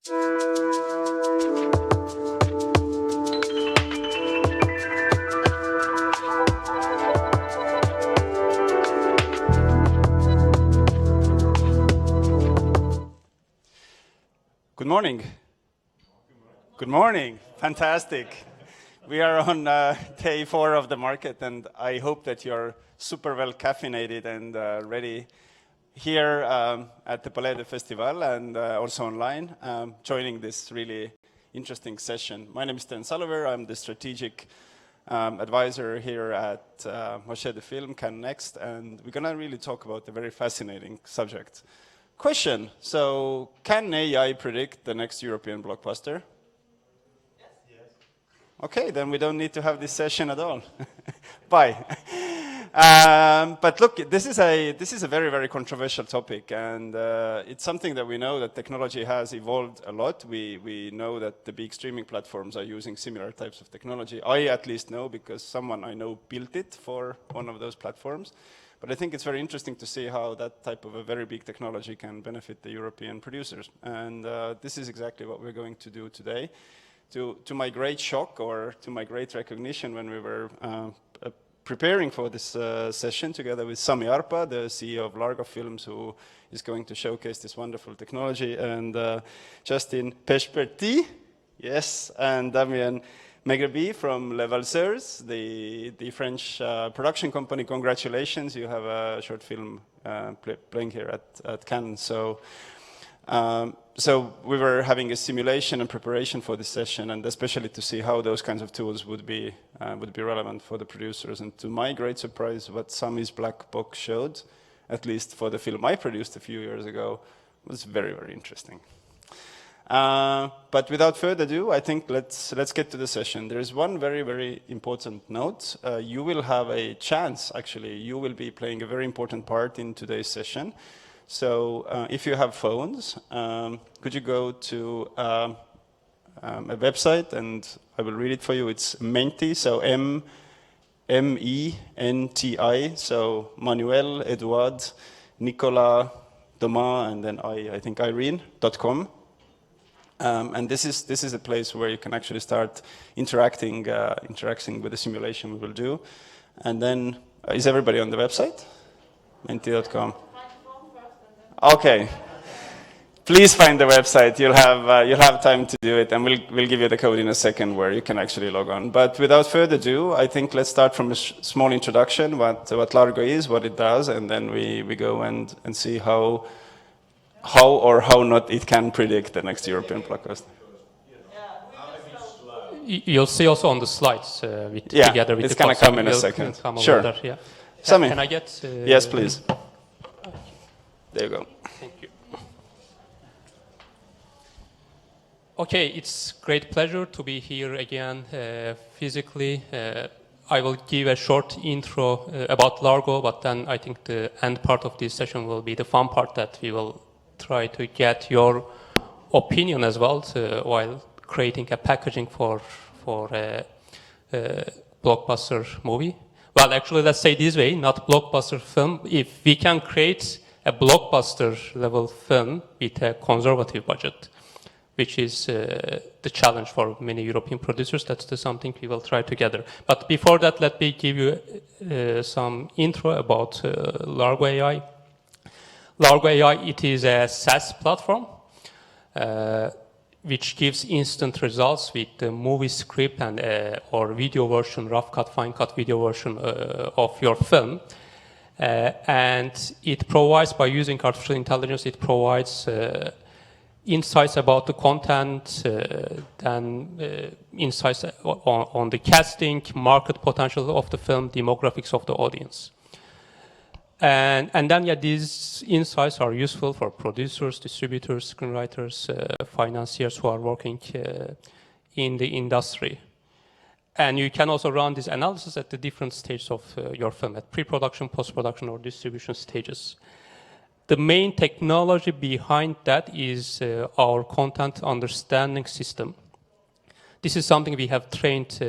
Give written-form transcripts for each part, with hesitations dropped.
Good morning. Good morning. Fantastic. We are on day 4 of the market, and I hope that you're super well caffeinated and ready here at the Palais de Festival and also online, joining this really interesting session. My name is Sten Salover. I'm the strategic advisor here at Marché de Film, Cannes Next, and we're going to really talk about a very fascinating subject. Question, so can AI predict the next European blockbuster? Yes. Okay, then we don't need to have this session at all. Bye. But look, this is a very, very controversial topic, and it's something that we know that technology has evolved a lot. We know that the big streaming platforms are using similar types of technology. I at least know because someone I know built it for one of those platforms. But I think it's very interesting to see how that type of a very big technology can benefit the European producers. And this is exactly what we're going to do today. To my great shock, or to my great recognition, when we were preparing for this session together with Sami Arpa, the CEO of Largo Films, who is going to showcase this wonderful technology, and Justin Pechperti, yes, and Damien Megrebi from Les Valseurs, the French production company. Congratulations, you have a short film playing here at Cannes. So we were having a simulation and preparation for this session, and especially to see how those kinds of tools would be relevant for the producers. And to my great surprise, what Sami's black box showed, at least for the film I produced a few years ago, was very, very interesting. But without further ado, I think let's get to the session. There is one very, very important note. You will have a chance, actually. You will be playing a very important part in today's session. So if you have phones, could you go to a website, and I will read it for you. It's Menti, so M-E-N-T-I, so Manuel, Eduard, Nicolas, Thomas, and then I think Irene.com. And this is a place where you can actually start interacting with the simulation we will do. And then, is everybody on the website? Menti.com. Okay. Please find the website. You'll have time to do it, and we'll give you the code in a second where you can actually log on. But without further ado, I think let's start from a small introduction, what Largo is, what it does, and then we go and see how or how not it can predict the next European blockbuster. You'll see also on the slides together with it's going to come in a second. Sure. There, yeah. Sami. Can I get... yes, please. There you go. Thank you. Okay, it's great pleasure to be here again physically. I will give a short intro about Largo, but then I think the end part of this session will be the fun part, that we will try to get your opinion as well while creating a packaging for a blockbuster movie. Well, actually, let's say this way, not blockbuster film. If we can create a blockbuster level film with a conservative budget, which is the challenge for many European producers, that's something we will try together. But before that, let me give you some intro about Largo AI. Largo AI, it is a SaaS platform which gives instant results with the movie script and or video version, rough cut, fine cut video version of your film. And it provides, by using artificial intelligence, it provides insights about the content, then insights on the casting, market potential of the film, demographics of the audience. And then, these insights are useful for producers, distributors, screenwriters, financiers who are working in the industry. And you can also run this analysis at the different stages of your film, at pre-production, post-production, or distribution stages. The main technology behind that is our content understanding system. This is something we have trained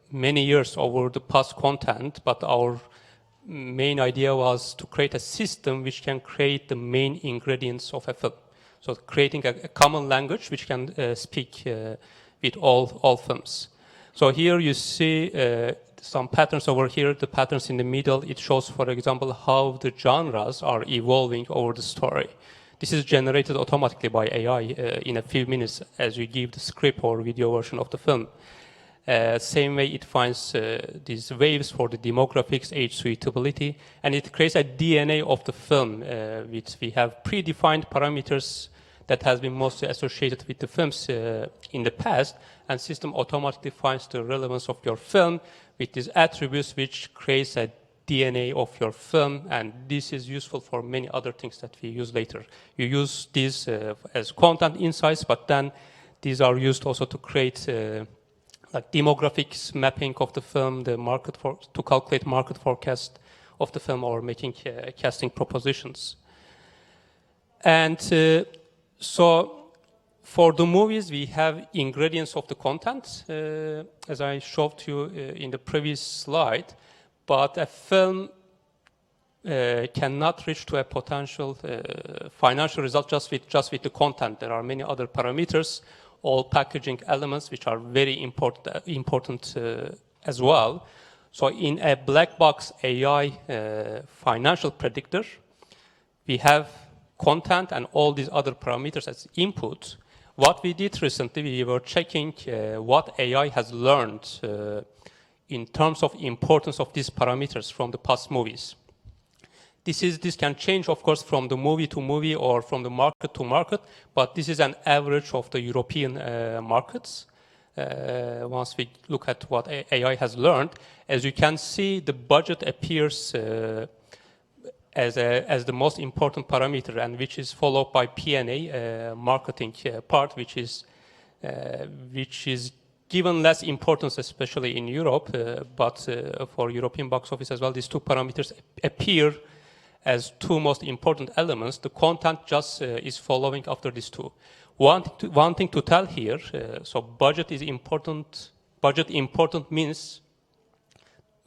many years over the past content, but our main idea was to create a system which can create the main ingredients of a film. So creating a common language which can speak with all films. So here you see some patterns over here, the patterns in the middle. It shows, for example, how the genres are evolving over the story. This is generated automatically by AI in a few minutes as you give the script or video version of the film. Same way it finds these waves for the demographics, age suitability, and it creates a DNA of the film, which we have predefined parameters that has been mostly associated with the films in the past, and system automatically finds the relevance of your film with these attributes, which creates a DNA of your film, and this is useful for many other things that we use later. You use these as content insights, but then these are used also to create like demographics mapping of the film, the market to calculate market forecast of the film, or making casting propositions. And so for the movies, we have ingredients of the content, as I showed you in the previous slide, but a film cannot reach to a potential financial result just with the content. There are many other parameters, all packaging elements, which are very important as well. So in a black box AI financial predictor, we have content and all these other parameters as input. What we did recently, we were checking what AI has learned in terms of importance of these parameters from the past movies. This can change, of course, from the movie to movie or from the market to market, but this is an average of the European markets. Once we look at what AI has learned, as you can see, the budget appears as the most important parameter, and which is followed by P&A marketing part, which is given less importance, especially in Europe, but for European box office as well, these two parameters appear as two most important elements. The content just is following after these two. One thing to tell here, so budget is important. Budget important means,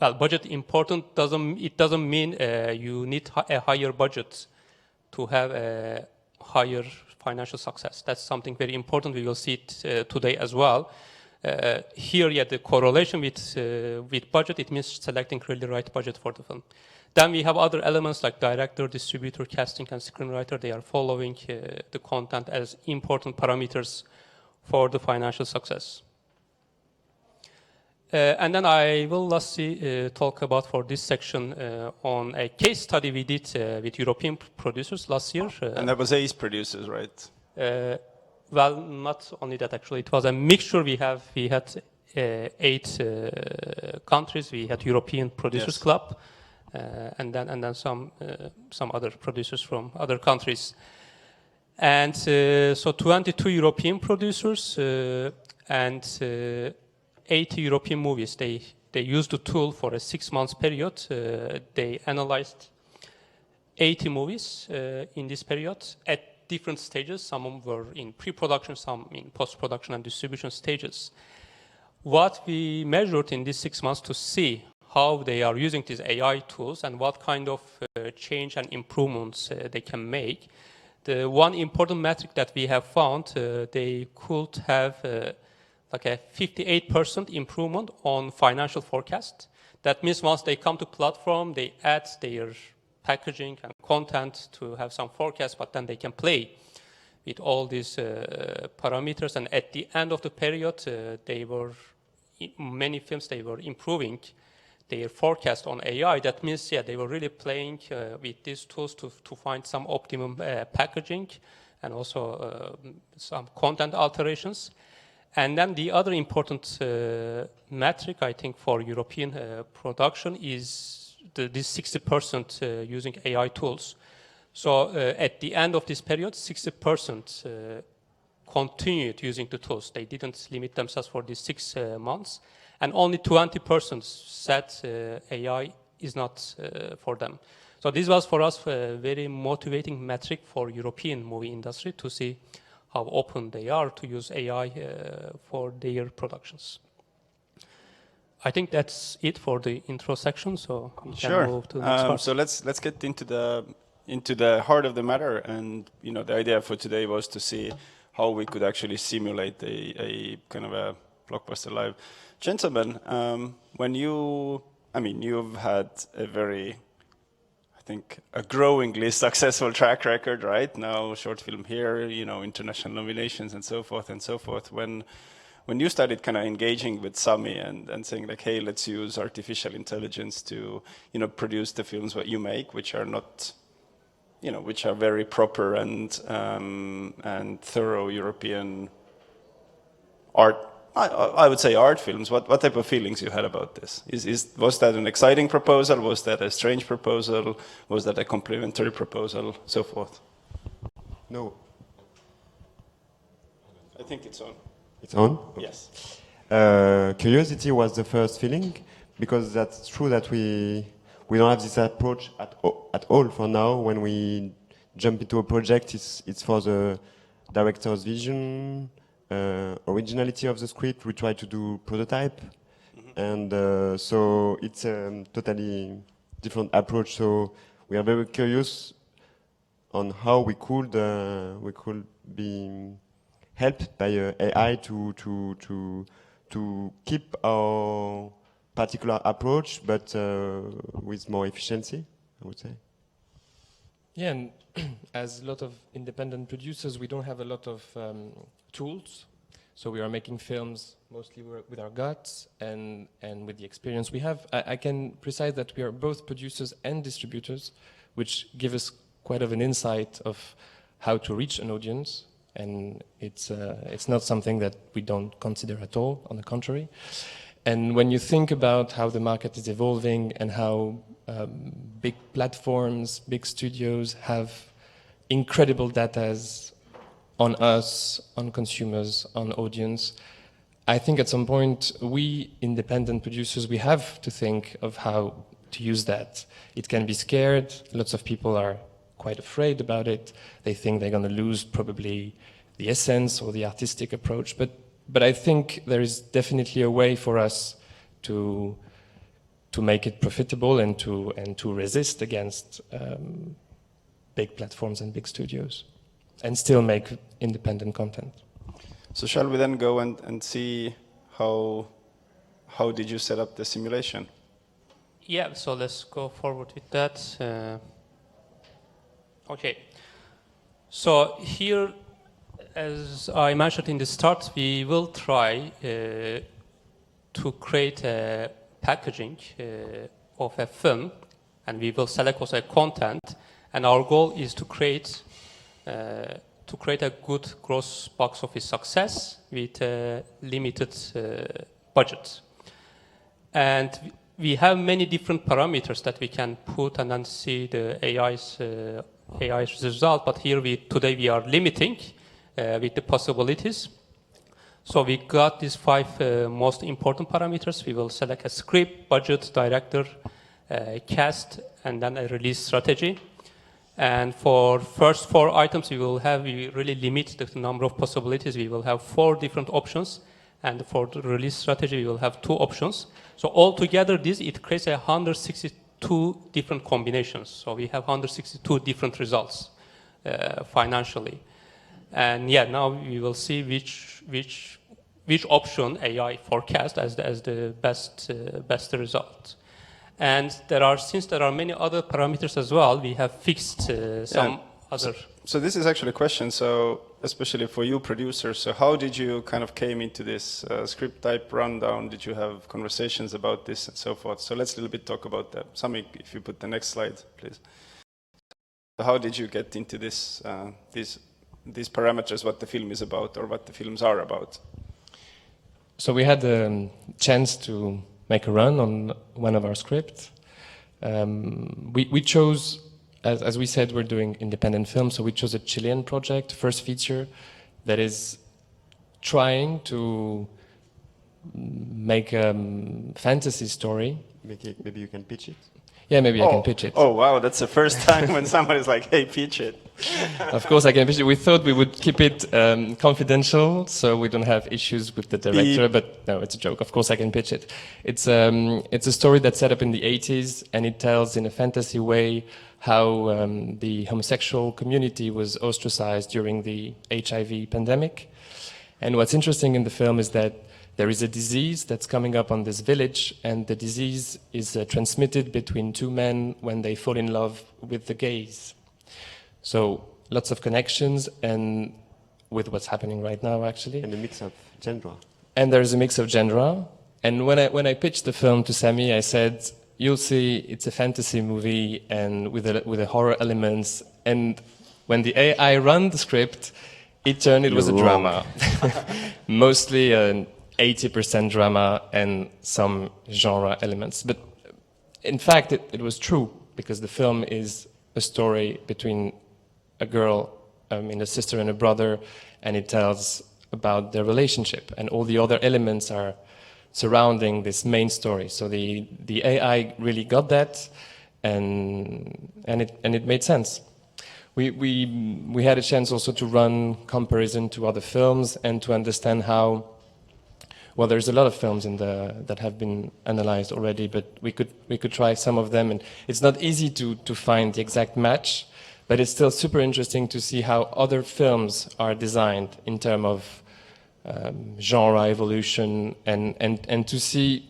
well, budget important doesn't mean you need a higher budget to have a higher financial success. That's something very important. We will see it today as well. Here, yeah, the correlation with budget, it means selecting really right budget for the film. Then we have other elements like director, distributor, casting, and screenwriter. They are following the content as important parameters for the financial success. And then I will lastly talk about for this section on a case study we did with European producers last year. And that was Ace producers, right? Well, not only that, actually. It was a mixture. We had 8 countries. We had European Producers Club, and then some other producers from other countries. And so 22 European producers and 80 European movies. They used the tool for a 6-month period. They analyzed 80 movies in this period at different stages. Some were in pre-production, some in post-production and distribution stages. What we measured in these 6 months to see how they are using these AI tools and what kind of change and improvements they can make. The one important metric that we have found, they could have like a 58% improvement on financial forecast. That means once they come to platform, they add their packaging and content to have some forecast, but then they can play with all these parameters. And at the end of the period, many films, they were improving their forecast on AI. That means, yeah, they were really playing with these tools to find some optimum packaging and also some content alterations. And then the other important metric, I think, for European production is this 60% using AI tools. So at the end of this period, 60% continued using the tools. They didn't limit themselves for these 6 months. And only 20% said AI is not for them. So this was for us a very motivating metric for European movie industry to see how open they are to use AI for their productions. I think that's it for the intro section, so we can move to the next part. So let's get into the into the heart of the matter, and the idea for today was to see how we could actually simulate a kind of a Blockbuster Live. Gentlemen, you've had a very, I think, a growingly successful track record, right? Now, short film here, international nominations and so forth and so forth. When you started kind of engaging with Sami and saying like, hey, let's use artificial intelligence to, produce the films what you make, which are not, which are very proper and thorough European art, I would say art films. What type of feelings you had about this? Was that an exciting proposal? Was that a strange proposal? Was that a complementary proposal? So forth. No. I think it's on. It's on? Yes. Curiosity was the first feeling, because that's true that we don't have this approach at all for now. When we jump into a project, it's for the director's vision, originality of the script. We try to do prototype, and so it's a totally different approach. So we are very curious on how we could be helped by AI to keep our particular approach, but with more efficiency, I would say. Yeah, and as a lot of independent producers, we don't have a lot of tools. So we are making films mostly with our guts and with the experience we have. I can precise that we are both producers and distributors, which give us quite of an insight of how to reach an audience. And it's not something that we don't consider at all, on the contrary. And when you think about how the market is evolving and how big platforms, big studios have incredible data on us, on consumers, on audience, I think at some point we independent producers, we have to think of how to use that. It can be scared. Lots of people are quite afraid about it. They think they're going to lose probably the essence or the artistic approach. But I think there is definitely a way for us to make it profitable and to resist against big platforms and big studios, and still make independent content. So shall we then go and see how did you set up the simulation? Yeah, so let's go forward with that. Okay. So here, as I mentioned in the start, we will try to create a packaging of a film, and we will select also a content, and our goal is to create a good gross box office success with a limited budget. And we have many different parameters that we can put and then see the AI's result, but here today we are limiting with the possibilities. So we got these 5 most important parameters. We will select a script, budget, director, cast, and then a release strategy. And for first 4 items, we really limit the number of possibilities. We will have 4 different options, and for the release strategy, we will have 2 options. So altogether, it creates 162 different combinations. So we have 162 different results financially. And yeah, now we will see which option AI forecast as the best result. And since there are many other parameters as well, we have fixed some other. So this is actually a question. So especially for you producers, so how did you kind of came into this script type rundown? Did you have conversations about this and so forth? So let's a little bit talk about that. Sami, if you put the next slide, please. So how did you get into this these parameters, what the film is about or what the films are about? So we had the chance to make a run on one of our scripts. We chose, as we said, we're doing independent films, so we chose a Chilean project, first feature, that is trying to make a fantasy story. Maybe you can pitch it. Yeah, maybe I can pitch it. Oh, wow, that's the first time when somebody's like, hey, pitch it. Of course I can pitch it. We thought we would keep it confidential, so we don't have issues with the director, but no, it's a joke. Of course I can pitch it. It's a story that's set up in the 80s, and it tells in a fantasy way how the homosexual community was ostracized during the HIV pandemic. And what's interesting in the film is that there is a disease that's coming up on this village, and the disease is transmitted between two men when they fall in love with the gays. So lots of connections, and with what's happening right now, actually. And a mix of genre. And there's a mix of genre. And when I pitched the film to Sami, I said, "You'll see, it's a fantasy movie and with a horror elements." And when the AI ran the script, it was a drama, mostly an 80% drama and some genre elements. But in fact, it was true, because the film is a story between a girl, a sister and a brother, and it tells about their relationship, and all the other elements are surrounding this main story. So the AI really got that, and it made sense. We had a chance also to run comparison to other films and to understand how. Well, there's a lot of films that have been analyzed already, but we could try some of them, and it's not easy to find the exact match, but it's still super interesting to see how other films are designed in terms of genre evolution, and to see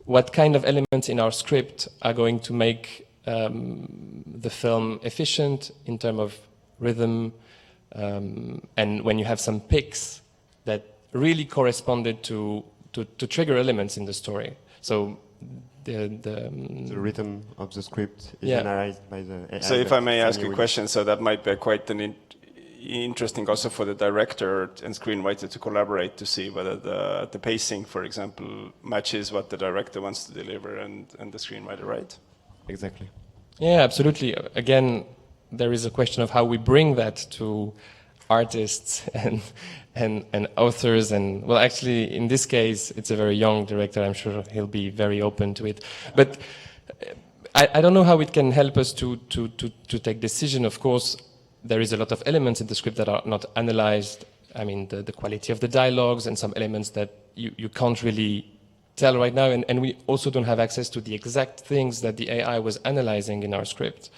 what kind of elements in our script are going to make the film efficient in terms of rhythm, and when you have some picks that really corresponded to trigger elements in the story. So the rhythm of the script is analyzed by the AI. So if I may ask you a question, so that might be quite an interesting also for the director and screenwriter to collaborate to see whether the pacing, for example, matches what the director wants to deliver and the screenwriter, right? Exactly. Yeah, absolutely. Again, there is a question of how we bring that to artists and authors, and well, actually in this case it's a very young director. I'm sure he'll be very open to it, but I don't know how it can help us to take decision. Of course, there is a lot of elements in the script that are not analyzed. I mean, the quality of the dialogues and some elements that you can't really tell right now, and we also don't have access to the exact things that the AI was analyzing in our script,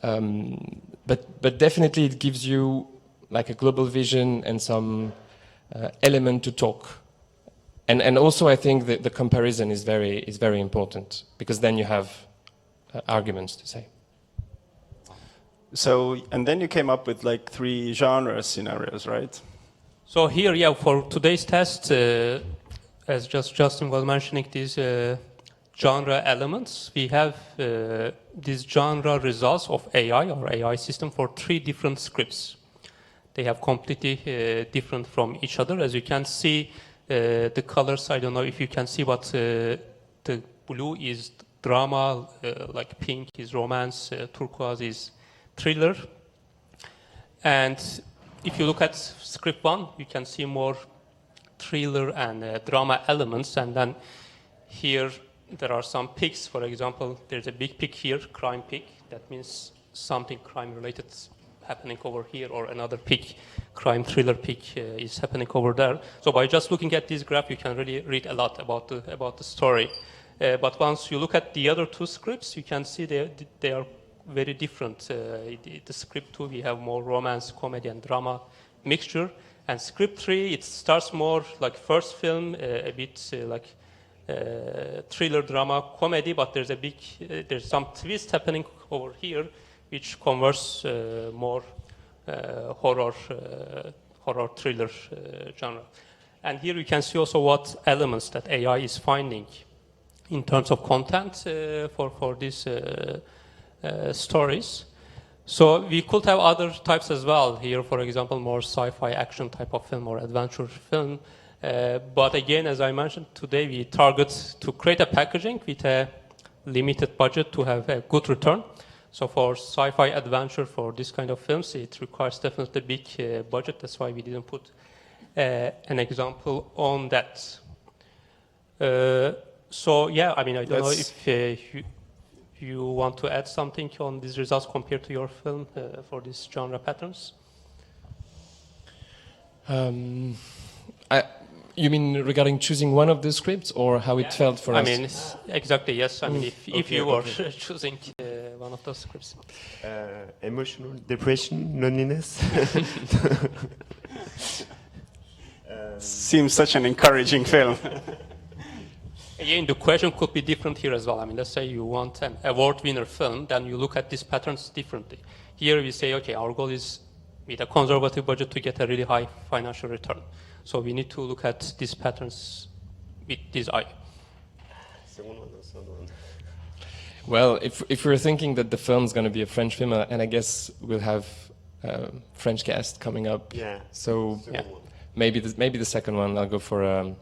but definitely it gives you like a global vision and some element to talk. And also I think that the comparison is very important, because then you have arguments to say. So, and then you came up with like 3 genre scenarios, right? So here, yeah, for today's test, as Justin was mentioning, these genre elements, we have these genre results of AI or AI system for 3 different scripts. They have completely different from each other. As you can see, the colors, I don't know if you can see, but the blue is drama, like pink is romance, turquoise is thriller. And if you look at script 1, you can see more thriller and drama elements. And then here there are some picks. For example, there's a big pick here, crime pick. That means something crime related happening over here, or another pick, crime thriller pick is happening over there. So by just looking at this graph, you can really read a lot about the story. But once you look at the other 2 scripts, you can see they are very different. The script 2, we have more romance, comedy, and drama mixture. And script 3, it starts more like first film, a bit like thriller, drama, comedy, but there's some twist happening over here, which converts more horror thriller genre. And here you can see also what elements that AI is finding in terms of content for these stories. So we could have other types as well. Here, for example, more sci-fi action type of film or adventure film. But again, as I mentioned, today we target to create a packaging with a limited budget to have a good return. So for sci-fi adventure, for this kind of films, it requires definitely a big budget. That's why we didn't put an example on that. So yeah, I mean, I don't know if you want to add something on these results compared to your film for these genre patterns. You mean regarding choosing one of the scripts, or how it felt for us? I mean, exactly, yes. I mean, if you were choosing one one of those scripts. Emotional depression, loneliness. Seems such an encouraging film. Again, the question could be different here as well. I mean, let's say you want an award winner film, then you look at these patterns differently. Here we say, okay, our goal is with a conservative budget to get a really high financial return. So we need to look at these patterns with this eye. Well, if we're thinking that the film's going to be a French film, and I guess we'll have French cast coming up. Yeah. So Yeah. maybe the second one. I'll go for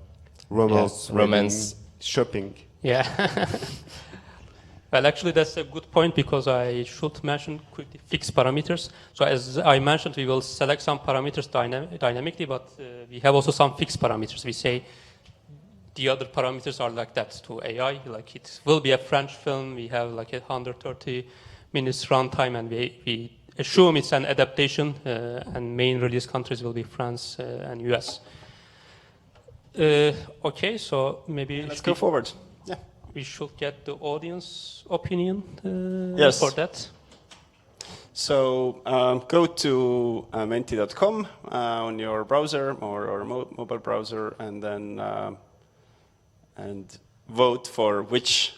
Romance. romance. Shopping. Yeah. Well, actually, that's a good point because I should mention quickly fixed parameters. So as I mentioned, we will select some parameters dynamically, but we have also some fixed parameters. We say the other parameters are like that to AI. Like it will be a French film. We have like 130 minutes runtime, and we assume it's an adaptation, and main release countries will be France and US. Okay, so maybe Let's go forward. Yeah. we should get the audience opinion Yes. for that. So go to menti.com on your browser or mobile browser, and then and vote for which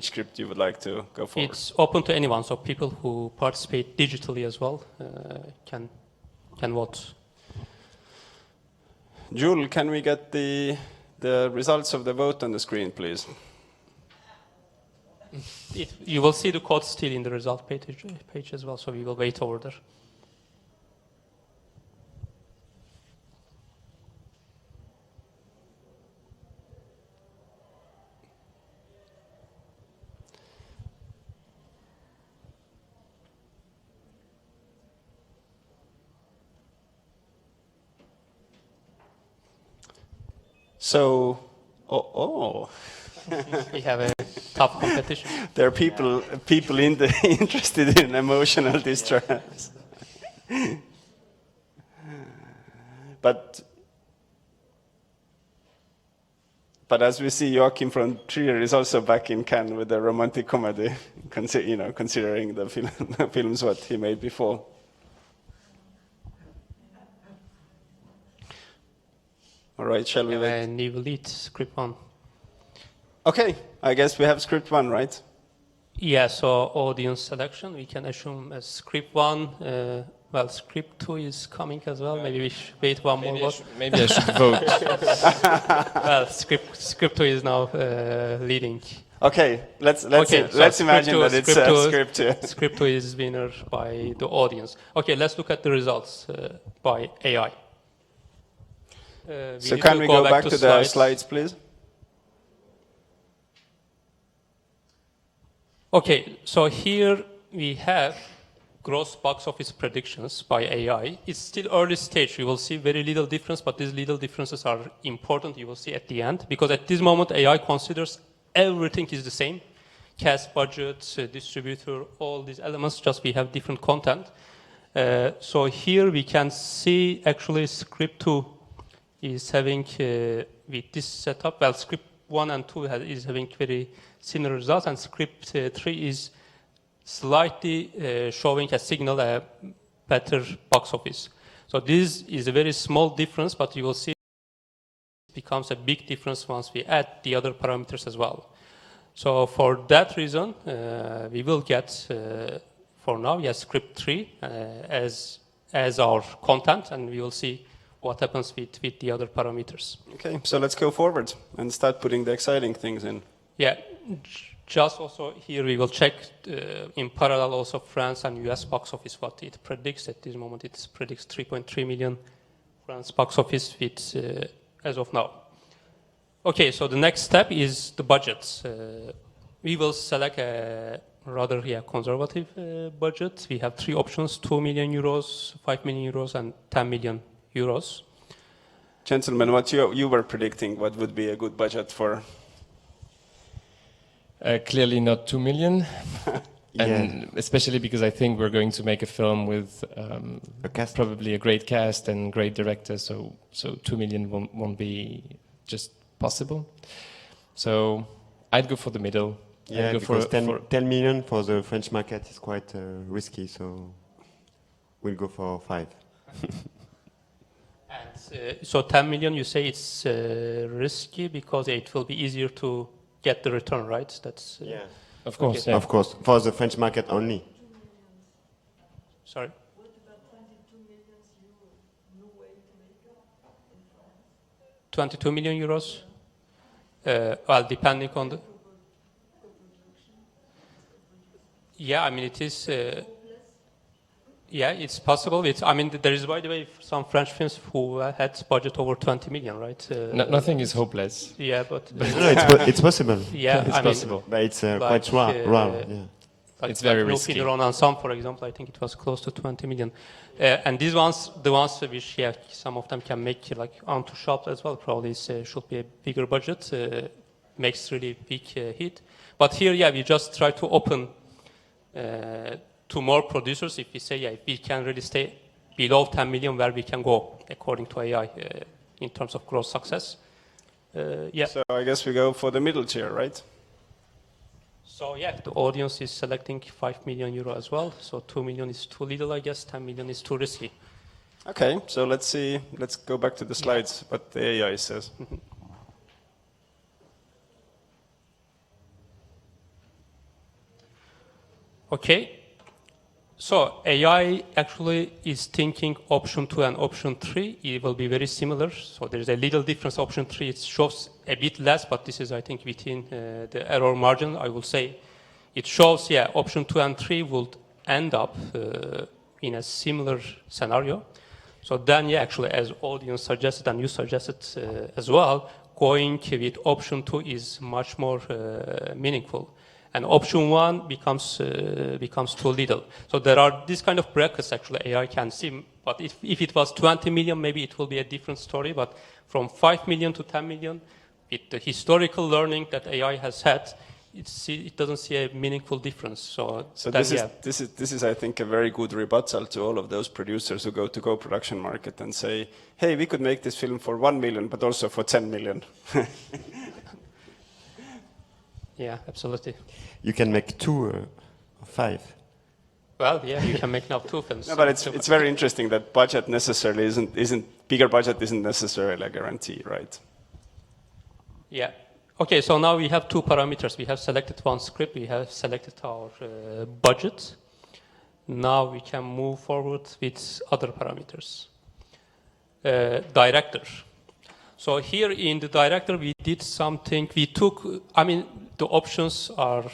script you would like to go for. It's open to anyone, so people who participate digitally as well can vote. Jules, can we get the results of the vote on the screen, please? You will see the code still in the result page as well, so we will wait over there. So, We have a tough competition. there are people interested in emotional distress. But as we see, Joachim from Trier is also back in Cannes with the romantic comedy, considering the films what he made before. All right, shall we wait? And you will lead script one. Okay, I guess we have script one, right? Yeah, so audience selection, we can assume as script one. Well, script two is coming as well. Maybe we should wait one more vote. Maybe I should vote. Well, script two is now leading. Okay, let's so imagine that it's script two. Script two is winner by the audience. Okay, let's look at the results by AI. So can we go back to the slides, please? Okay, so here we have gross box office predictions by AI. It's still early stage. You will see very little difference, but these little differences are important. You will see at the end, because at this moment AI considers everything is the same. Cast, budget, distributor, all these elements, just we have different content. So here we can see actually script 2 is having, with this setup, well, script 1 and 2 is having very similar results, and script 3 is slightly showing a signal, a better box office. So this is a very small difference, but you will see it becomes a big difference once we add the other parameters as well. So for that reason, we will get, for now, yes, script 3 as our content, and we will see what happens with the other parameters. Okay, so let's go forward and start putting the exciting things in. Yeah, just also here we will check in parallel also France and US box office, what it predicts at this moment. It predicts 3.3 million France box office with, as of now. Okay, so the next step is the budgets. We will select a rather conservative budget. We have 3 options, 2 million euros, 5 million euros, and 10 million euros. Gentlemen, what you were predicting, what would be a good budget for? Clearly not 2 million. Yeah. And especially because I think we're going to make a film with probably a great cast and great director, so 2 million won't be just possible. So I'd go for the middle, Yeah, go because for 10 million for the French market is quite risky, so we'll go for 5. And so 10 million, you say it's risky because it will be easier to get the return, right? That's Yeah. of course, Okay. yeah. Of course, for the French market only. Sorry. What about 22 million euros? No way to make it in France? 22 million euros? Well, depending on the... Yeah, I mean, it is... yeah, it's possible. I mean, there is, by the way, some French films who had budget over 20 million, right? Nothing is hopeless. Yeah, but... No, it's possible. yeah, It's I mean, possible. But it's Like, quite rare. Yeah. like, It's very like risky. No Feeder on some, for example, I think it was close to 20 million. And these ones, the ones which, yeah, some of them can make like onto shop as well, probably should be a bigger budget, makes really big hit. But here, yeah, we just try to open to more producers. If we say, yeah, if we can really stay below 10 million, where we can go according to AI in terms of growth success. Yeah. So I guess we go for the middle tier, right? So yeah, the audience is selecting 5 million euro as well. So 2 million is too little, I guess. 10 million is too risky. Okay, so let's see. Let's go back to the slides, what the AI says. Okay. So AI actually is thinking option 2 and option 3. It will be very similar. So there's a little difference. Option 3, it shows a bit less, but this is, I think, within the error margin, I will say. It shows, yeah, option 2 and 3 would end up in a similar scenario. So then, yeah, actually, as audience suggested and you suggested as well, going with option 2 is much more meaningful. And option 1 becomes too little. So there are these kind of brackets actually AI can see. But if it was 20 million, maybe it will be a different story. But from 5 million to 10 million, with the historical learning that AI has had, it doesn't see a meaningful difference. So then, this is I think a very good rebuttal to all of those producers who go to co-production market and say, hey, we could make this film for 1 million, but also for 10 million. Yeah, absolutely. You can make 2 or 5. Well, yeah, you can make now 2 films. No, but it's very interesting that budget necessarily isn't bigger budget isn't necessarily a guarantee, right? Yeah. Okay, so now we have 2 parameters. We have selected one script. We have selected our budget. Now we can move forward with other parameters. Director. So here in the director, we did something. We took, I mean, the options are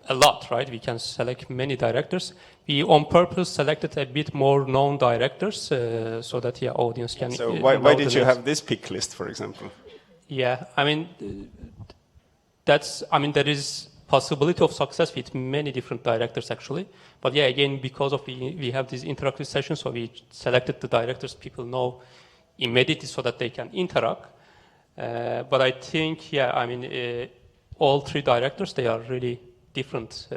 a lot, right? We can select many directors. We on purpose selected a bit more known directors so that the audience can. So why did you have this pick list, for example? Yeah, I mean, there is possibility of success with many different directors actually. But yeah, again, because of we have these interactive sessions, so we selected the directors people know immediately so that they can interact. But I think, yeah, I mean, all 3 directors, they are really different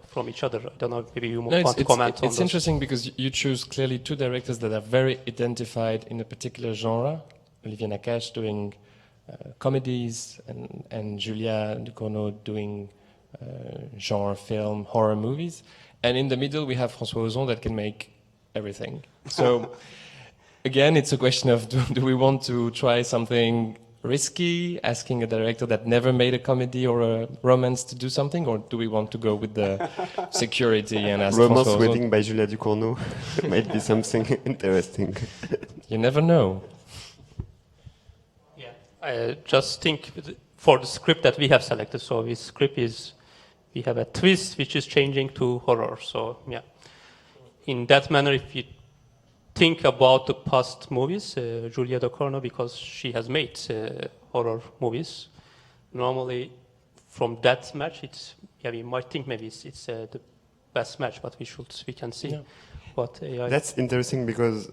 from each other. I don't know, maybe you want to comment on It's interesting because you choose clearly 2 directors that are very identified in a particular genre. Olivier Nakache doing comedies and Julia Ducournau doing genre film, horror movies. And in the middle, we have François Ozon that can make everything. So again, it's a question of do we want to try something risky, asking a director that never made a comedy or a romance to do something, or do we want to go with the security and ask Romance François Wedding by Julia Ducournau might be something interesting. You never know. Yeah, I just think for the script that we have selected, so this script we have a twist which is changing to horror. So yeah, in that manner, if you think about the past movies, Julia Ducournau, because she has made horror movies. Normally, from that match, we might think maybe it's the best match, but we can see what AI. That's interesting because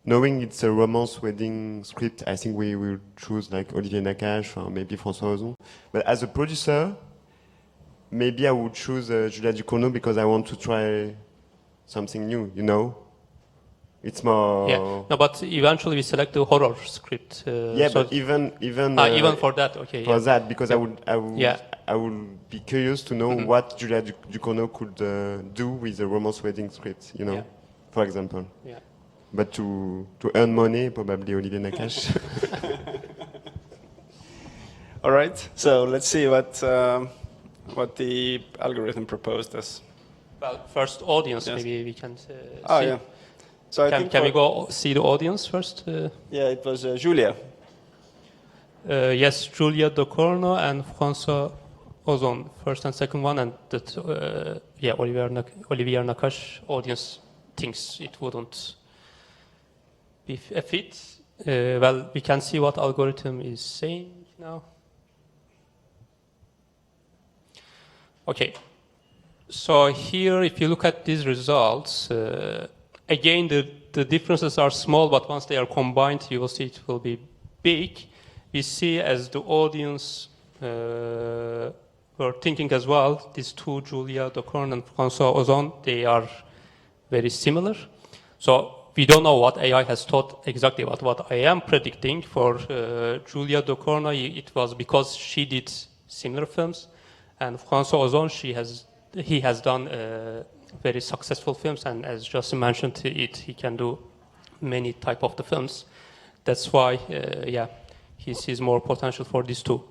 knowing it's a romance wedding script, I think we will choose like Olivier Nakache or maybe François Ozon. But as a producer, maybe I would choose Julia Ducournau because I want to try something new, you know? It's more. Yeah. No, but eventually we select the horror script. Yeah, so but even even for that, okay. for Yeah. that, because Yeah. I would be curious to know what Julia Ducournau could do with a romance wedding script, you know, Yeah. for example. Yeah. But to earn money, probably Olivier Nakache. All right, so let's see what the algorithm proposed us. Well, first audience, Yes. maybe we can Oh, see. yeah. So I think Can we go see the audience first? Yeah, it was Julia. Yes, Julia Ducournau and François Ozon, first and second one, and that Olivier Nakache audience thinks it wouldn't be a fit. Well, we can see what algorithm is saying now. Okay, so here, if you look at these results, again, the differences are small, but once they are combined, you will see it will be big. We see as the audience were thinking as well, these two, Julia Ducournau and François Ozon, they are very similar. So we don't know what AI has taught exactly, but what I am predicting for Julia Ducournau, it was because she did similar films, and François Ozon, he has done very successful films, and as Justin mentioned, he can do many type of the films. That's why, he sees more potential for these two.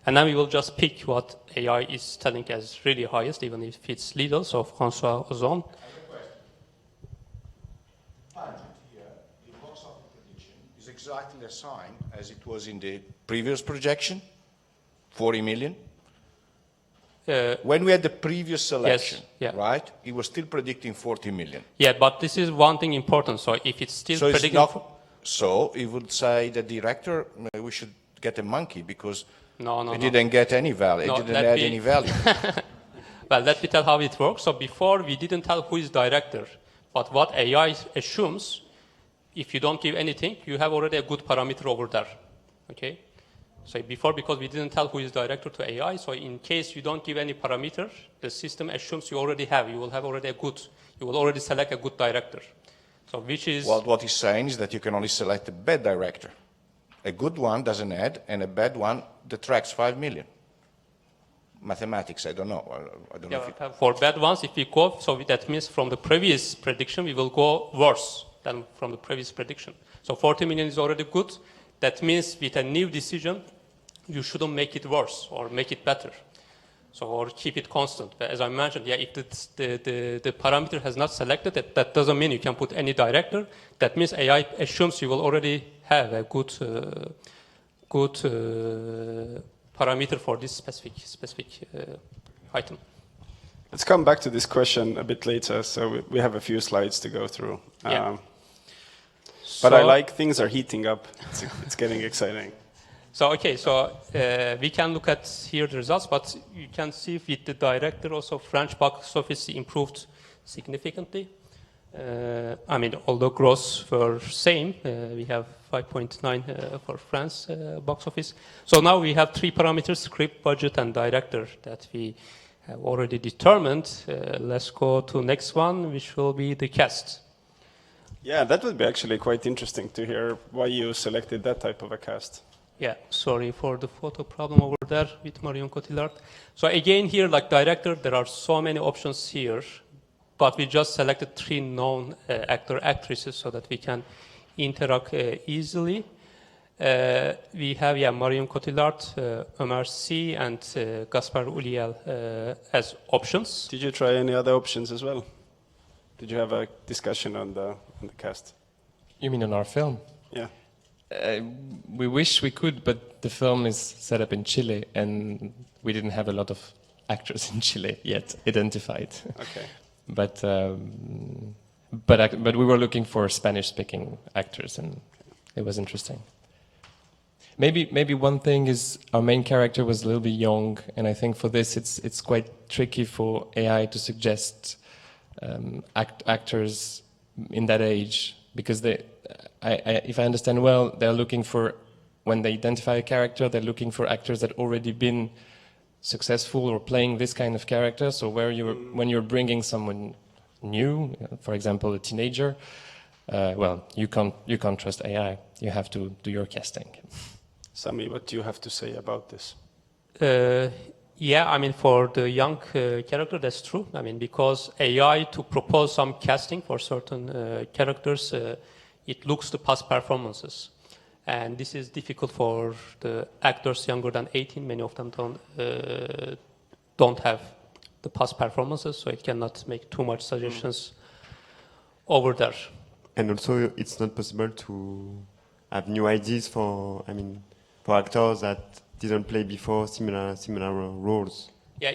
And then we will just pick what AI is telling as really highest, even if it's little. So François Ozon. The box office prediction is exactly the same as it was in the previous projection, 40 million. When we had the previous selection, right, it was still predicting 40 million. Yeah, but this is one thing important. So if it's still predicting... So it would say the director, we should get a monkey because it no. didn't get any value. It didn't add any value. Well, let me tell how it works. So before, we didn't tell who is director. But what AI assumes, if you don't give anything, you have already a good parameter over there. Okay? So before, because we didn't tell who is director to AI, so in case you don't give any parameter, the system assumes you already have. You will have already you will already select a good director. So which is... Well, what he's saying is that you can only select a bad director. A good one doesn't add, and a bad one detracts 5 million. Mathematics, I don't know. I don't know if for bad ones, if we go, so that means from the previous prediction, we will go worse than from the previous prediction. So 40 million is already good. That means with a new decision, you shouldn't make it worse or make it better. So, or keep it constant. But as I mentioned, if the parameter has not selected, that doesn't mean you can put any director. That means AI assumes you will already have a good parameter for this specific item. Let's come back to this question a bit later. So we have a few slides to go through. But I like things are heating up. It's getting exciting. So we can look at here the results, but you can see with the director also French box office improved significantly. I mean, although gross were same, we have 5.9 for France box office. So now we have three parameters: script, budget, and director that we have already determined. Let's go to next one, which will be the cast. Yeah, that would be actually quite interesting to hear why you selected that type of a cast. Yeah, sorry for the photo problem over there with Marion Cotillard. So again here, like director, there are so many options here, but we just selected three known actor, actresses so that we can interact easily. We have Marion Cotillard, Omar Sy, and Gaspar Ulliel as options. Did you try any other options as well? Did you have a discussion on the cast? You mean on our film? Yeah. We wish we could, but the film is set up in Chile, and we didn't have a lot of actors in Chile yet identified. Okay. But we were looking for Spanish-speaking actors, and it was interesting. Maybe one thing is our main character was a little bit young, and I think for this it's quite tricky for AI to suggest actors in that age, because if I understand well, they're looking for, when they identify a character, they're looking for actors that already been successful or playing this kind of character. So when you're bringing someone new, for example, a teenager, well, you can't trust AI. You have to do your casting. Sami, what do you have to say about this? Yeah, I mean, for the young character, that's true. I mean, because AI to propose some casting for certain characters, it looks to past performances. And this is difficult for the actors younger than 18. Many of them don't have the past performances, so it cannot make too much suggestions over there. And also, it's not possible to have new ideas for, I mean, for actors that didn't play before similar roles. Yeah,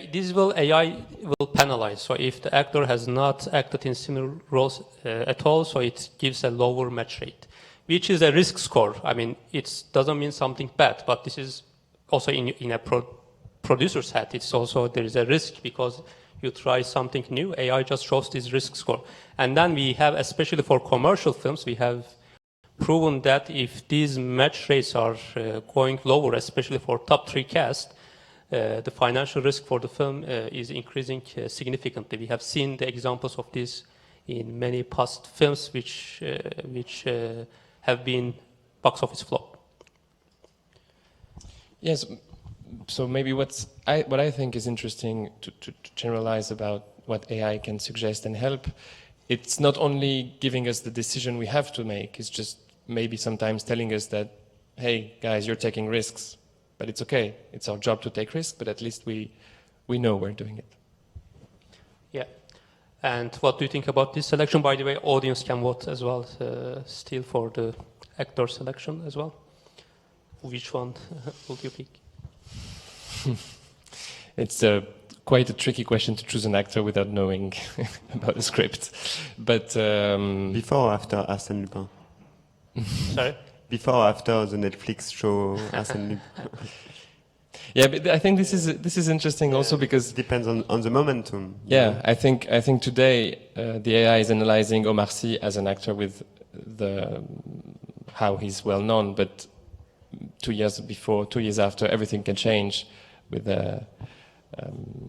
AI will penalize. So if the actor has not acted in similar roles at all, so it gives a lower match rate, which is a risk score. I mean, it doesn't mean something bad, but this is also in a producer's hat. It's also, there is a risk because you try something new. AI just shows this risk score. And then we have, especially for commercial films, we have proven that if these match rates are going lower, especially for top 3 cast, the financial risk for the film is increasing significantly. We have seen the examples of this in many past films which have been box office flop. Yes, so maybe what I think is interesting to generalize about what AI can suggest and help, it's not only giving us the decision we have to make, it's just maybe sometimes telling us that, hey, guys, you're taking risks, but it's okay. It's our job to take risks, but at least we know we're doing it. Yeah. And what do you think about this selection? By the way, audience can vote as well, still for the actor selection as well. Which one would you pick? It's quite a tricky question to choose an actor without knowing about the script. But Before or after Arsène Lupin? Sorry? Before or after the Netflix show Arsène Lupin? Yeah, but I think this is interesting also because it depends on the momentum. Yeah, I think today the AI is analyzing Omar Sy as an actor with how he's well known, but 2 years before, 2 years after, everything can change with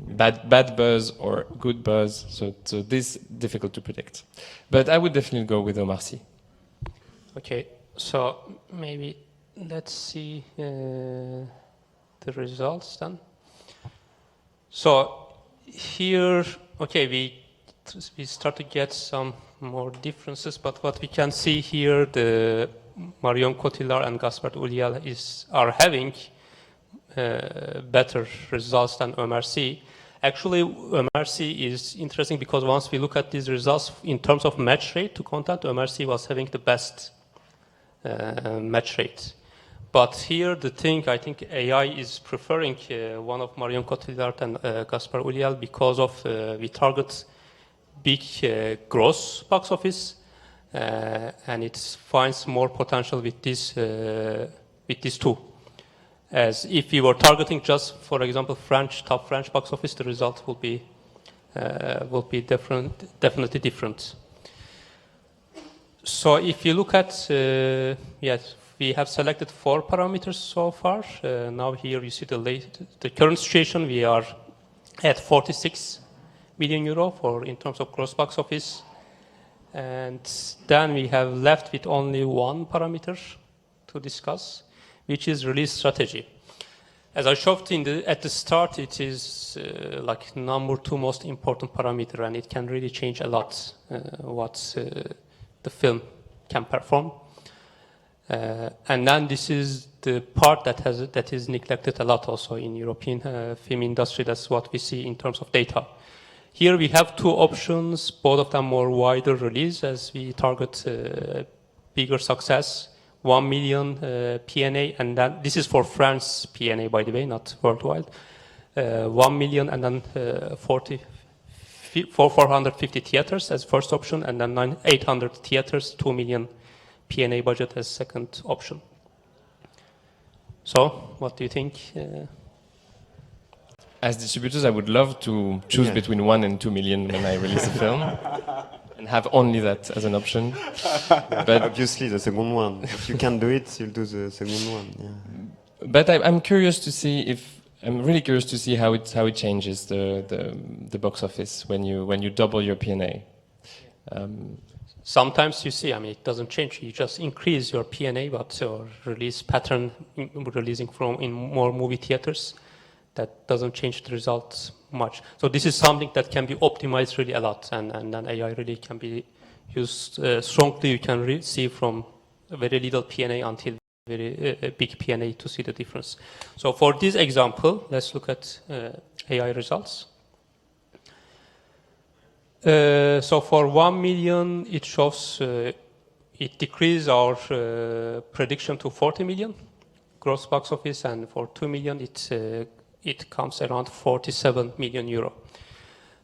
bad buzz or good buzz. So this is difficult to predict. But I would definitely go with Omar Sy. Okay, so maybe let's see the results then. So here, okay, we start to get some more differences, but what we can see here, the Marion Cotillard and Gaspard Ulliel are having better results than Omar Sy. Actually, Omar Sy is interesting because once we look at these results in terms of match rate to content, Omar Sy was having the best match rate. But here, the thing, I think AI is preferring one of Marion Cotillard and Gaspard Ulliel because of we target big gross box office, and it finds more potential with this two. As if we were targeting just, for example, top French box office, the result will be definitely different. So if you look at, yes, we have selected 4 parameters so far. Now here you see the current situation. We are at 46 million euro in terms of gross box office. And then we have left with only 1 parameter to discuss, which is release strategy. As I showed at the start, it is like number 2 most important parameter, and it can really change a lot what the film can perform. And then this is the part that is neglected a lot also in European film industry. That's what we see in terms of data. Here we have 2 options, both of them more wider release as we target bigger success, 1 million PNA, and then this is for France PNA, by the way, not worldwide. 1 million and then 450 theaters as first option, and then 800 theaters, 2 million PNA budget as second option. So, what do you think? As distributors, I would love to choose between 1 and 2 million when I release a film, and have only that as an option. But obviously, the second one. If you can't do it, you'll do the second one. Yeah. But I'm curious to see I'm really curious to see how it changes the box office when you double your PNA. Sometimes you see, I mean, it doesn't change. You just increase your P&A, but your release pattern, releasing from in more movie theaters, that doesn't change the results much. So this is something that can be optimized really a lot, and then AI really can be used strongly. You can see from very little P&A until very big P&A to see the difference. So for this example, let's look at AI results. So for 1 million, it shows it decreased our prediction to 40 million gross box office, and for 2 million, it comes around 47 million euro.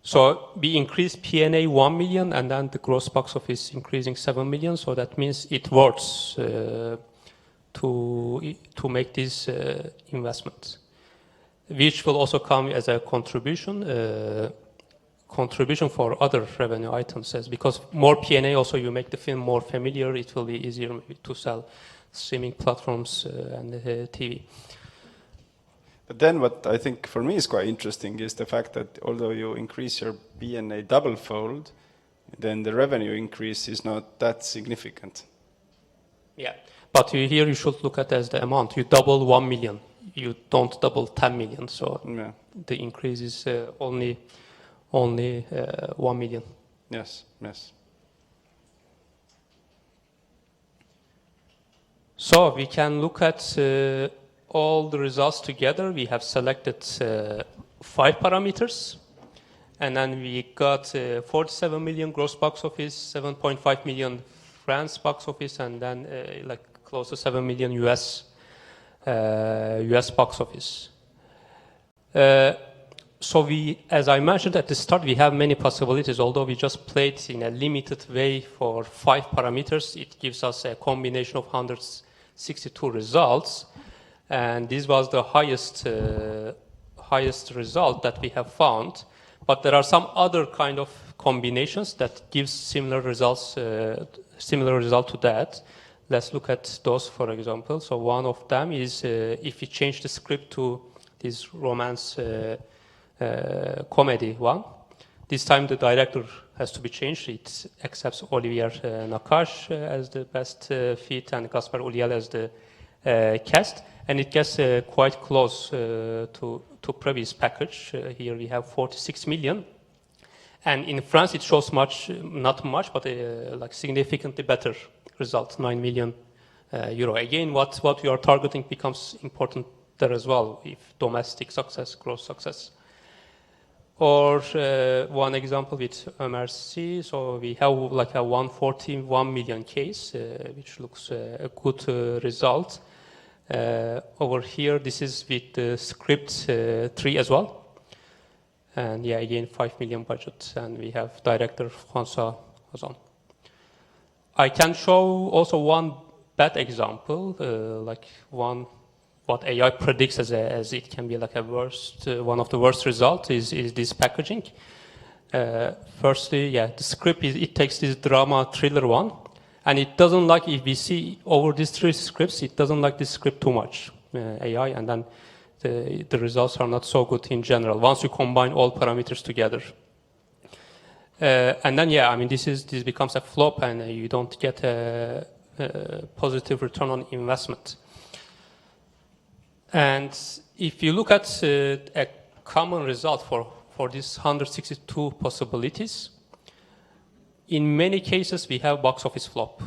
So we increased P&A 1 million, and then the gross box office increasing 7 million. So that means it works to make this investment, which will also come as a contribution for other revenue items, as because more P&A also you make the film more familiar, it will be easier to sell streaming platforms and TV. But then what I think for me is quite interesting is the fact that although you increase your P&A double-fold, then the revenue increase is not that significant. Yeah, but here you should look at as the amount. You double 1 million, you don't double 10 million, so yeah, the increase is only 1 million. Yes, yes. So we can look at all the results together. We have selected 5 parameters, and then we got 47 million gross box office, 7.5 million France box office, and then like close to 7 million US box office. So we, as I mentioned at the start, we have many possibilities. Although we just played in a limited way for 5 parameters, it gives us a combination of 162 results, and this was the highest result that we have found. But there are some other kind of combinations that gives similar results, similar result to that. Let's look at those, for example. So one of them is if we change the script to this romance comedy one. This time the director has to be changed. It accepts Olivier Nakache as the best fit and Gaspar Ulliel as the cast, and it gets quite close to previous package. Here we have 46 million, and in France it shows not much, but like significantly better result, 9 million euro. Again, what we are targeting becomes important there as well, if domestic success, gross success. Or one example with MRC, so we have like a 141 million case, which looks a good result. Over here, this is with the script 3 as well. And yeah, again, 5 million budget, and we have director François Ozon. I can show also one bad example, like what AI predicts as it can be like a one of the worst results is this packaging. Firstly, yeah, the script it takes this drama thriller one, and it doesn't like, if we see over these 3 scripts, it doesn't like this script too much, AI, and then the results are not so good in general once you combine all parameters together. And then yeah, I mean this becomes a flop, and you don't get a positive return on investment. And if you look at a common result for these 162 possibilities, in many cases we have box office flop,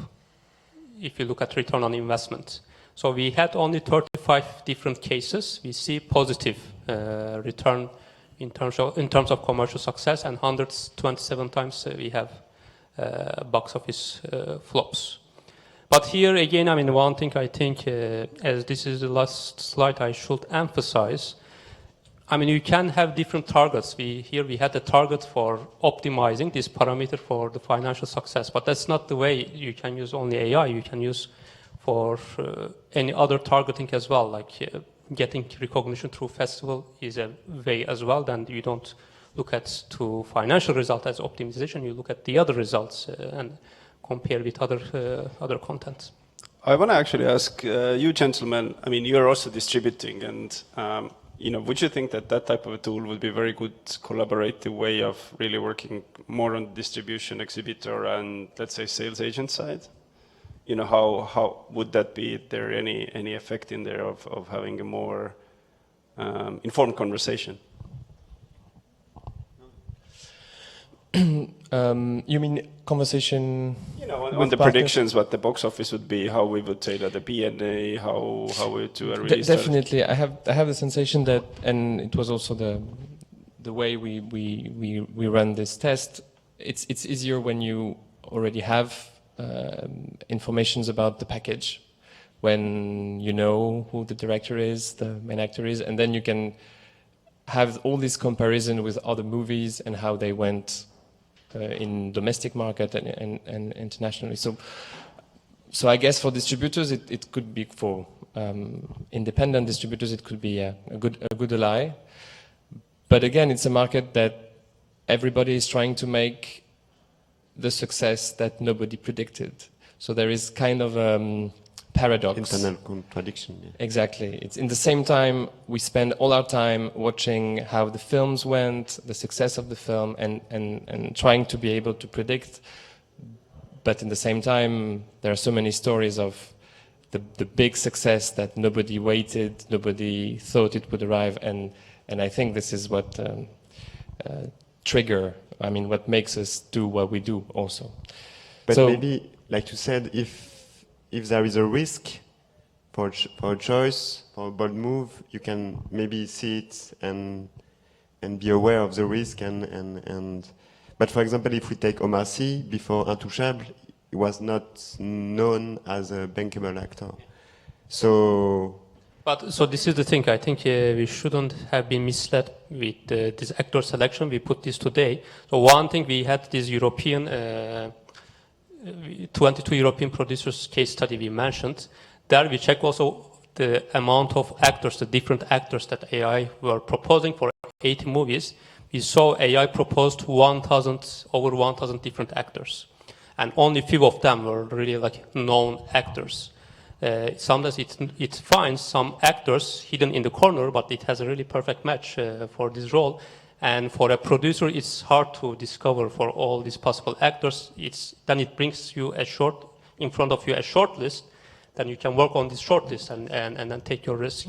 if you look at return on investment. So we had only 35 different cases. We see positive return in terms of commercial success, and 127 times we have box office flops. But here again, I mean, one thing I think, as this is the last slide, I should emphasize, I mean, you can have different targets. Here we had a target for optimizing this parameter for the financial success, but that's not the way you can use only AI. You can use for any other targeting as well, like getting recognition through festival is a way as well. Then you don't look at to financial result as optimization, you look at the other results and compare with other content. I want to actually ask you gentlemen, I mean, you're also distributing, and would you think that that type of a tool would be a very good collaborative way of really working more on distribution, exhibitor, and let's say sales agent side? How would that be? Is there any effect in there of having a more informed conversation? You mean conversation? On the predictions, what the box office would be, how we would tailor the P&A, how we would do a release. Definitely, I have the sensation that, and it was also the way we run this test. It's easier when you already have informations about the package, when you know who the director is, the main actor is, and then you can have all this comparison with other movies and how they went in domestic market and internationally. So I guess for distributors, it could be for independent distributors, it could be a good ally. But again, it's a market that everybody is trying to make the success that nobody predicted. So there is kind of paradox. Internal contradiction. Yeah. Exactly. It's in the same time we spend all our time watching how the films went, the success of the film, and trying to be able to predict. But in the same time, there are so many stories of the big success that nobody waited, nobody thought it would arrive, and I think this is what what makes us do what we do also. But so, maybe, like you said, if there is a risk for a choice, for a bold move, you can maybe see it and be aware of the risk but for example, if we take Omar Sy, before Intouchable, he was not known as a bankable actor. So this is the thing. I think we shouldn't have been misled with this actor selection. We put this today. So one thing, we had this European 22 European producers case study we mentioned. There we check also the amount of actors, the different actors that AI were proposing for 80 movies. We saw AI proposed over 1,000 different actors, and only few of them were really known actors. Sometimes it finds some actors hidden in the corner, but it has a really perfect match for this role. And for a producer, it's hard to discover for all these possible actors. Then it brings you in front of you a short list. Then you can work on this short list and then take your risk.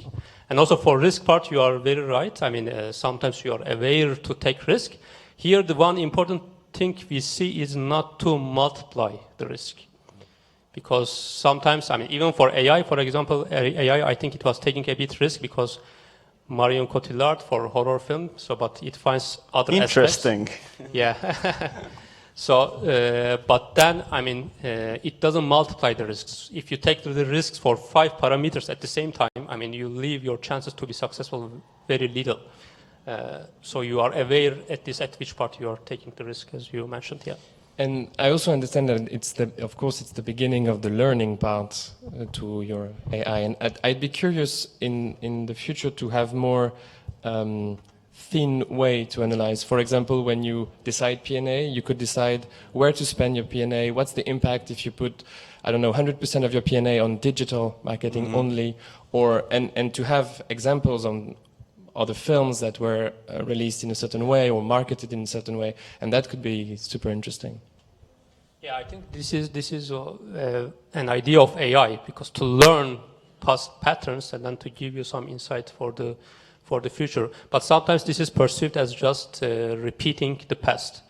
And also for risk part, you are very right. I mean, sometimes you are aware to take risk. Here, the one important thing we see is not to multiply the risk. Because sometimes, even for AI, for example, AI, I think it was taking a bit risk because Marion Cotillard for horror film, but it finds other interesting aspects. Yeah. But then, it doesn't multiply the risks. If you take the risks for 5 parameters at the same time, you leave your chances to be successful very little. So you are aware at which part you are taking the risk, as you mentioned, yeah. And I also understand that it's the beginning of the learning part to your AI. And I'd be curious in the future to have more thin way to analyze. For example, when you decide P&A, you could decide where to spend your P&A. What's the impact if you put, 100% of your P&A on digital marketing only, and to have examples on other films that were released in a certain way or marketed in a certain way, and that could be super interesting. Yeah, I think this is an idea of AI, because to learn past patterns and then to give you some insight for the future. But sometimes this is perceived as just repeating the past.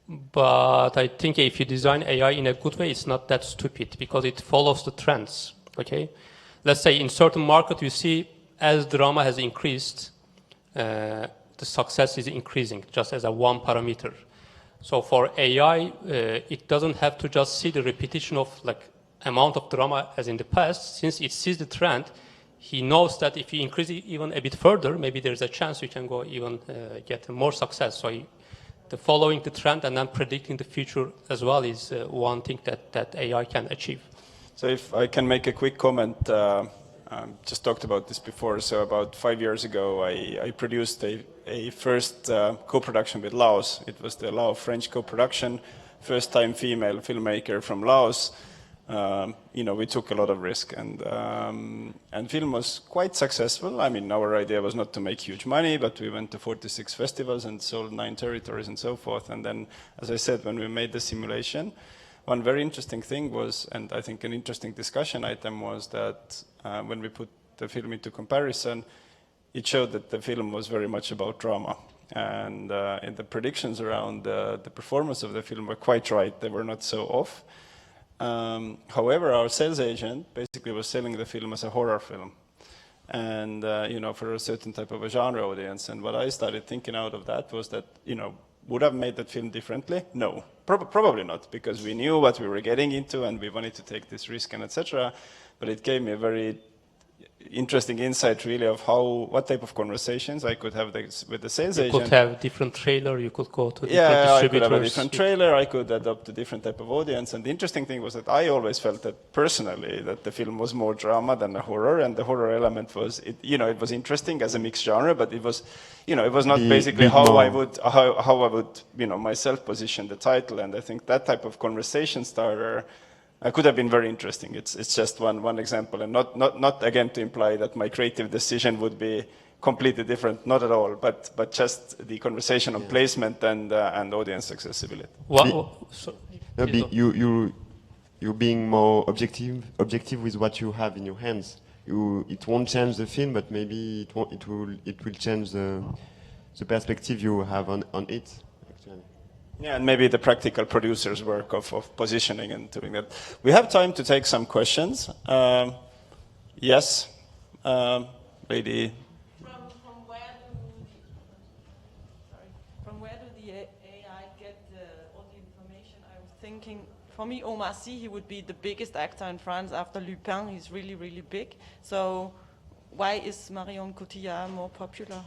But I think if you design AI in a good way, it's not that stupid, because it follows the trends. Okay, let's say in certain market you see as drama has increased, the success is increasing, just as a one parameter. So for AI, it doesn't have to just see the repetition of amount of drama as in the past. Since it sees the trend, he knows that if you increase it even a bit further, maybe there's a chance you can go even get more success. So the following the trend and then predicting the future as well is one thing that AI can achieve. So if I can make a quick comment, just talked about this before. So about 5 years ago, I produced a first co-production with Laos. It was the Lao-French co-production, first time female filmmaker from Laos. we took a lot of risk, and film was quite successful. I mean, our idea was not to make huge money, but we went to 46 festivals and sold 9 territories and so forth. And then, as I said, when we made the simulation, one very interesting thing was, and I think an interesting discussion item was that when we put the film into comparison, it showed that the film was very much about drama. And the predictions around the performance of the film were quite right. They were not so off. However, our sales agent basically was selling the film as a horror film, and for a certain type of a genre audience. And what I started thinking out of that was that, would have made that film differently? No, probably not, because we knew what we were getting into and we wanted to take this risk and etc. But it gave me a very interesting insight really of what type of conversations I could have with the sales agent. You could have different trailer, you could go to different distributors. I could have a different trailer, I could adopt a different type of audience. And the interesting thing was that I always felt that personally that the film was more drama than a horror, and the horror element was, it was interesting as a mixed genre, but it was, it was not basically how I would, myself position the title. And I think that type of conversation starter could have been very interesting. It's just one example, and not again to imply that my creative decision would be completely different, not at all, but just the conversation on placement and audience accessibility. You being more objective with what you have in your hands. It won't change the film, but maybe it will change the perspective you have on it. Yeah, and maybe the practical producer's work of positioning and doing that. We have time to take some questions. Yes, lady. From where do the AI get all the information? I was thinking, for me, Omar Sy, he would be the biggest actor in France after Lupin. He's really, really big. So why is Marion Cotillard more popular?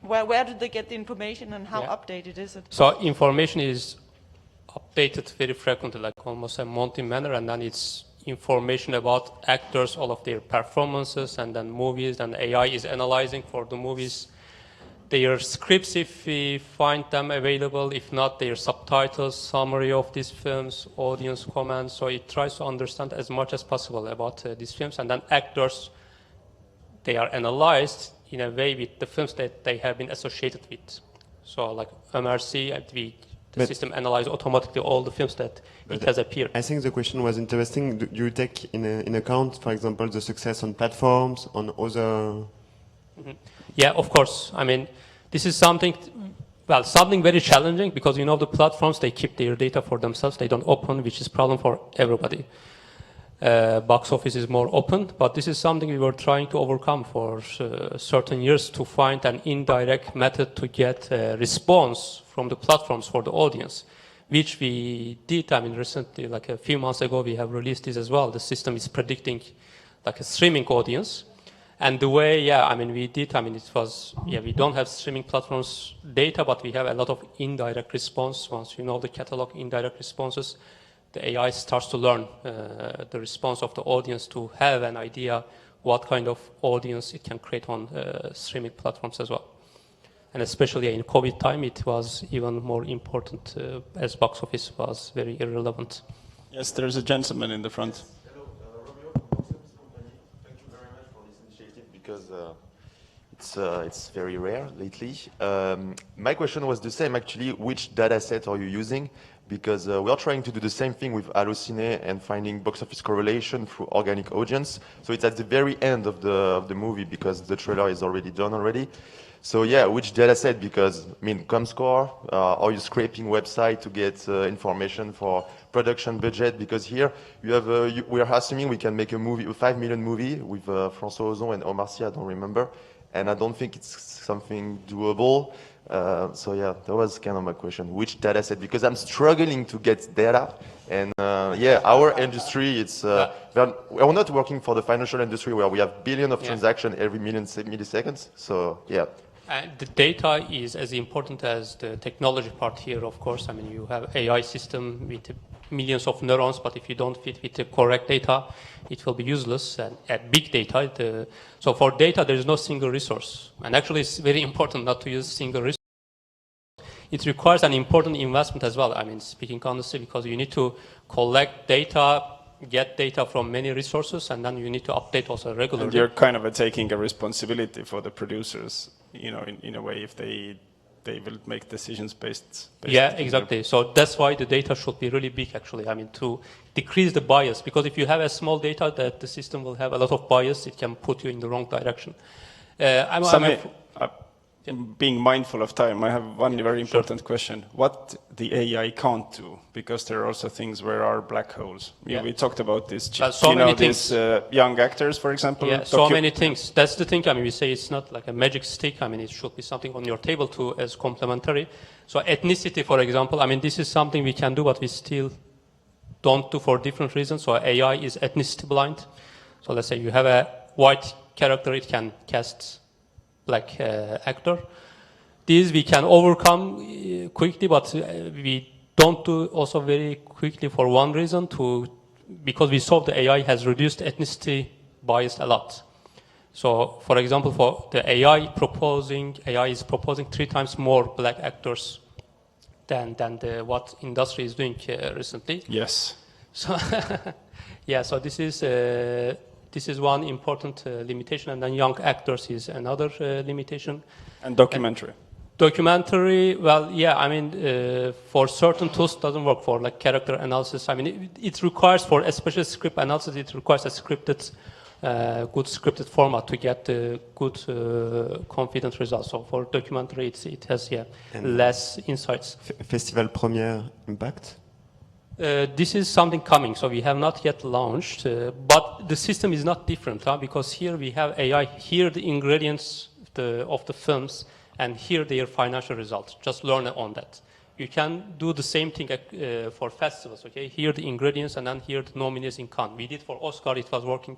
Where do they get the information, and how updated is it? So information is updated very frequently, like almost a monthly manner, and then it's information about actors, all of their performances, and then movies, and AI is analyzing for the movies their scripts if we find them available, if not their subtitles, summary of these films, audience comments. So it tries to understand as much as possible about these films, and then actors, they are analyzed in a way with the films that they have been associated with. So like MRC, the system analyzes automatically all the films that it has appeared. I think the question was interesting. Do you take in account, for example, the success on platforms, on other... Mm-hmm. Yeah, of course. I mean, this is something very challenging, because the platforms, they keep their data for themselves. They don't open, which is a problem for everybody. Box office is more open, but this is something we were trying to overcome for certain years, to find an indirect method to get a response from the platforms for the audience, which we did. I mean, recently, like a few months ago, we have released this as well. The system is predicting like a streaming audience. And the way, it was, we don't have streaming platforms data, but we have a lot of indirect response. Once you know the catalog indirect responses, the AI starts to learn the response of the audience to have an idea what kind of audience it can create on streaming platforms as well. And especially in COVID time, it was even more important as box office was very irrelevant. Yes, there's a gentleman in the front. Hello, Romeo from Box Office Company. Thank you very much for this initiative, because it's very rare lately. My question was the same, actually. Which data set are you using? Because we are trying to do the same thing with Allociné and finding box office correlation through organic audience. So it's at the very end of the movie, because the trailer is already done already. So yeah, which data set? Because, Comscore, are you scraping website to get information for production budget? Because here you have, we are assuming we can make a movie, a 5 million movie with François Ozon and Omar Sy, I don't remember. And I don't think it's something doable. So yeah, that was kind of my question. Which data set? Because I'm struggling to get data. And our industry, we're not working for the financial industry where we have billions of transactions every milliseconds. So yeah. And the data is as important as the technology part here, of course. I mean, you have AI system with millions of neurons, but if you don't fit with the correct data, it will be useless. And at big data, so for data, there is no single resource. And actually, it's very important not to use single resource. it requires an important investment as well. I mean, speaking honestly, because you need to collect data, get data from many resources, and then you need to update also regularly. And you're kind of taking a responsibility for the producers, you know, in a way, if they will make decisions based yeah, exactly. So that's why the data should be really big, actually. I mean, to decrease the bias, because if you have a small data, that the system will have a lot of bias, it can put you in the wrong direction. Being mindful of time, I have one very important question. What the AI can't do, because there are also things where are black holes. Yeah. We talked about this, so many these young actors, for example. Yeah, so many things. That's the thing. I mean, we say it's not like a magic stick. I mean, it should be something on your table too as complementary. So ethnicity, for example, I mean, this is something we can do, but we still don't do for different reasons. So AI is ethnicity blind. So let's say you have a white character, it can cast black actor. These we can overcome quickly, but we don't do also very quickly for one reason, because we saw the AI has reduced ethnicity bias a lot. So, for example, for the AI is proposing 3 times more black actors than what industry is doing recently. Yes. So, yeah. So this is one important limitation, and then young actors is another limitation. And documentary. Documentary, well, yeah, I mean, for certain tools it doesn't work for like character analysis. I mean, it requires for especially script analysis, it requires a scripted, good scripted format to get good, confident results. So for documentary, it has less insights. Festival premiere impact? This is something coming, so we have not yet launched, but the system is not different, because here we have AI, here the ingredients of the films, and here their financial results. Just learn on that. You can do the same thing for festivals, okay? Here the ingredients, and then here the nominees in Cannes. We did for Oscar, it was working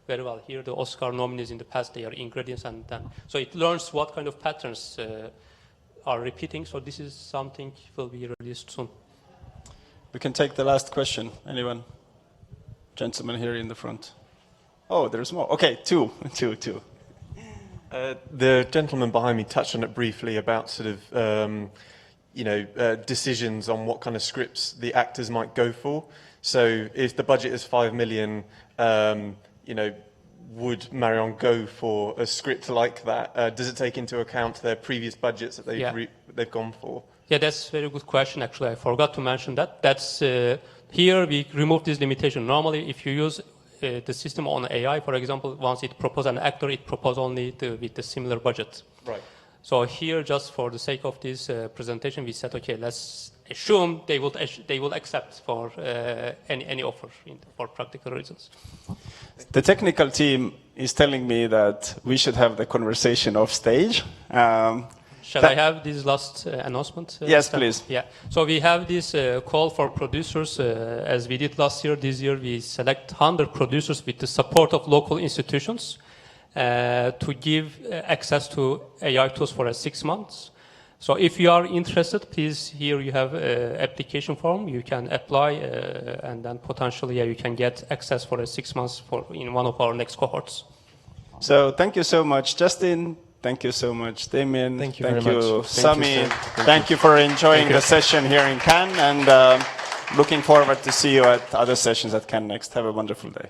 very well. Here the Oscar nominees in the past, they are ingredients, and then, so it learns what kind of patterns are repeating, so this is something will be released soon. We can take the last question. Anyone? Gentleman here in the front. Oh, there's more. Okay, two. The gentleman behind me touched on it briefly about sort of, decisions on what kind of scripts the actors might go for. So if the budget is 5 million, would Marion go for a script like that? Does it take into account their previous budgets that they've gone for? Yeah, that's a very good question, actually. I forgot to mention that. That's here we remove this limitation. Normally, if you use the system on AI, for example, once it proposes an actor, it proposes only with the similar budget. Right. So here, just for the sake of this presentation, we said, okay, let's assume they will accept for any offer for practical reasons. The technical team is telling me that we should have the conversation off stage. Shall I have this last announcement? Yes, please. Yeah. So we have this call for producers, as we did last year. This year we select 100 producers with the support of local institutions to give access to AI tools for 6 months. So if you are interested, please, here you have an application form. You can apply, and then potentially you can get access for 6 months in one of our next cohorts. So thank you so much, Justin. Thank you so much, Damien. Thank you very much. Sami. Thank you for enjoying the session here in Cannes, and looking forward to see you at other sessions at Cannes next. Have a wonderful day.